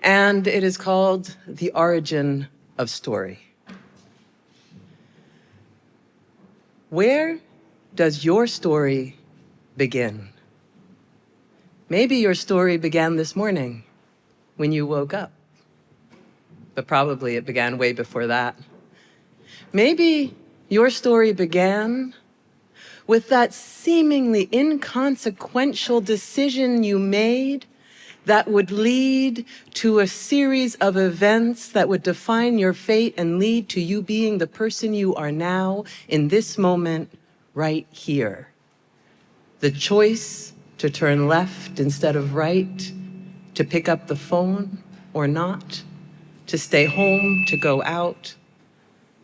and it is called The Origin of Story. Where does your story begin? Maybe your story began this morning when you woke up, but probably it began way before that. Maybe your story began with that seemingly inconsequential decision you made that would lead to a series of events that would define your fate and lead to you being the person you are now in this moment right here. The choice to turn left instead of right, to pick up the phone or not, to stay home, to go out,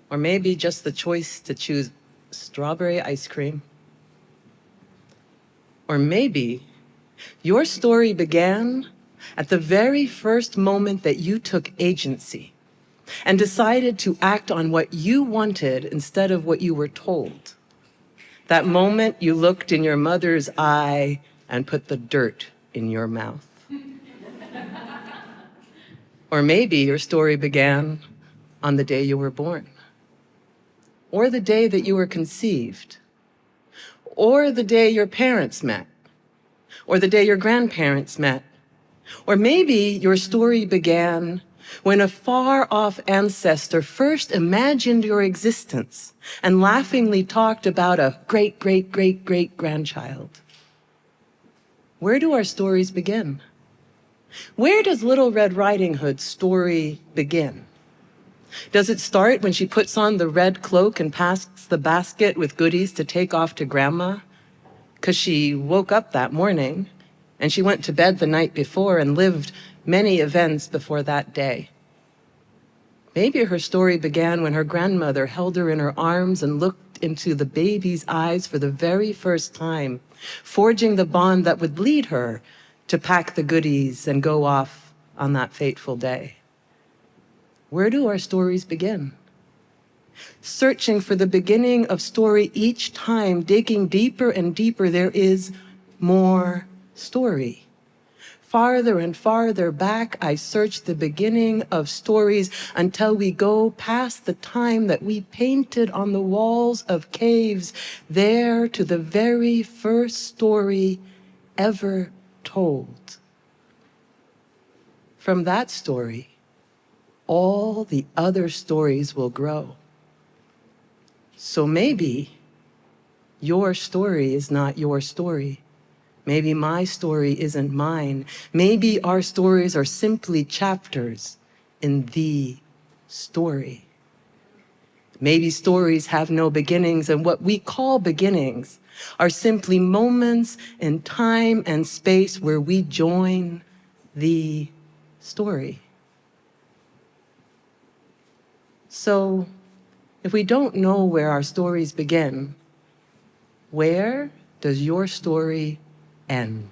or maybe just the choice to choose strawberry ice cream. Or maybe your story began at the very first moment that you took agency and decided to act on what you wanted instead of what you were told. That moment you looked in your mother's eye and put the dirt in your mouth. Or maybe your story began on the day you were born, or the day that you were conceived, or the day your parents met, or the day your grandparents met. Or maybe your story began when a far-off ancestor first imagined your existence and laughingly talked about a great-great-great-great-grandchild. Where do our stories begin? Where does Little Red Riding Hood's story begin? Does it start when she puts on the red cloak and passes the basket with goodies to take off to Grandma? Because she woke up that morning and she went to bed the night before and lived many events before that day. Maybe her story began when her grandmother held her in her arms and looked into the baby's eyes for the very first time, forging the bond that would lead her to pack the goodies and go off on that fateful day. Where do our stories begin? Searching for the beginning of story each time, digging deeper and deeper, there is more story. Farther and farther back, I search the beginning of stories until we go past the time that we painted on the walls of caves, there to the very first story ever told. From that story, all the other stories will grow. So maybe your story is not your story. Maybe my story isn't mine. Maybe our stories are simply chapters in the story. Maybe stories have no beginnings, and what we call beginnings are simply moments in time and space where we join the story. So, if we don't know where our stories begin, where does your story end?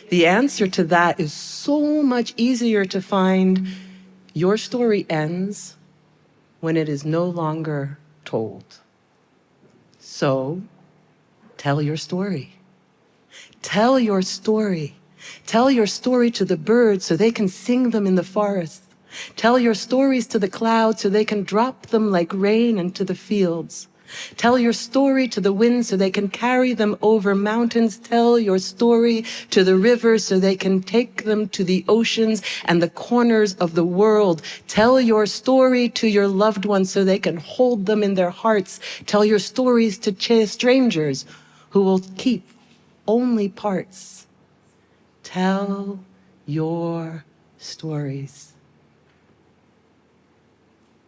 The answer to that is so much easier to find. Your story ends when it is no longer told. So, tell your story. Tell your story. Tell your story to the birds so they can sing them in the forest. Tell your stories to the clouds so they can drop them like rain into the fields. Tell your story to the winds so they can carry them over mountains. Tell your story to the rivers so they can take them to the oceans and the corners of the world. Tell your story to your loved ones so they can hold them in their hearts. Tell your stories to strangers who will keep only parts. Tell your stories.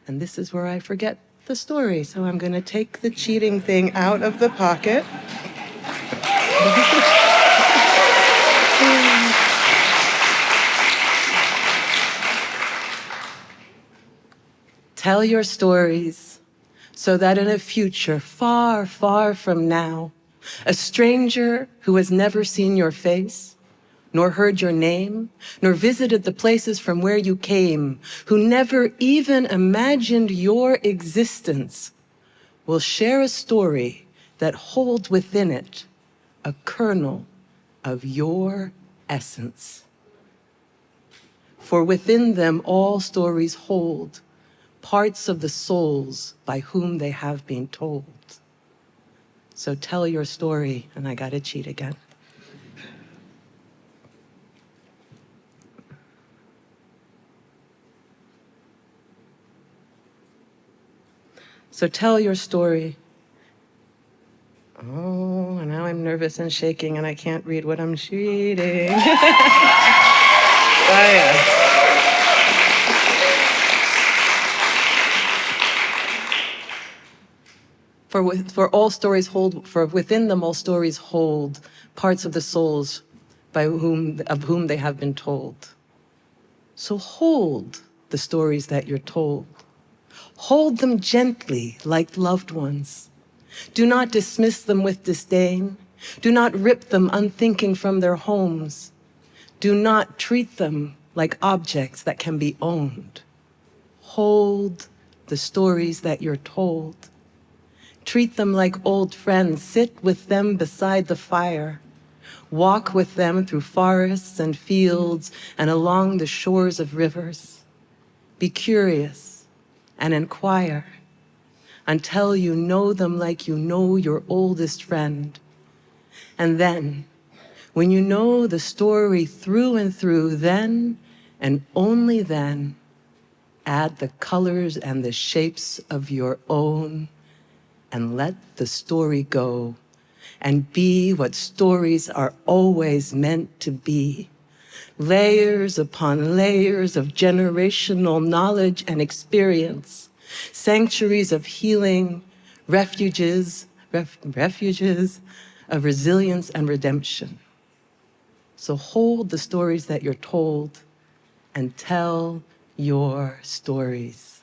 And this is where I forget the story, so I'm going to take the cheating thing out of the pocket. Tell your stories so that in a future far, far from now, a stranger who has never seen your face, nor heard your name, nor visited the places from where you came, who never even imagined your existence, will share a story that holds within it a kernel of your essence. for within them all stories hold parts of the souls by whom they have been told. So tell your story, and I gotta cheat again. So tell your story. Oh, and now I'm nervous and shaking and I can't read what I'm reading. Oh, yeah. For all stories hold, for within them all stories hold parts of the souls of whom they have been told. So hold the stories that you're told. Hold them gently like loved ones. Do not dismiss them with disdain. Do not rip them unthinking from their homes. Do not treat them like objects that can be owned. Hold the stories that you're told. Treat them like old friends. Sit with them beside the fire. Walk with them through forests and fields and along the shores of rivers. Be curious and inquire until you know them like you know your oldest friend. And then, when you know the story through and through, then and only then, add the colors and the shapes of your own and let the story go and be what stories are always meant to be. Layers upon layers of generational knowledge and experience, sanctuaries of healing, refuges of resilience and redemption. So hold the stories that you're told and tell your stories.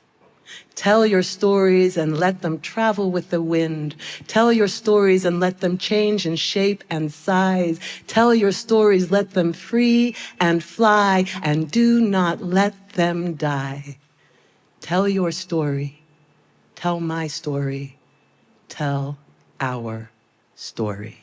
Tell your stories and let them travel with the wind. Tell your stories and let them change in shape and size. Tell your stories, let them free and fly, and do not let them die. Tell your story. Tell my story. Tell our story.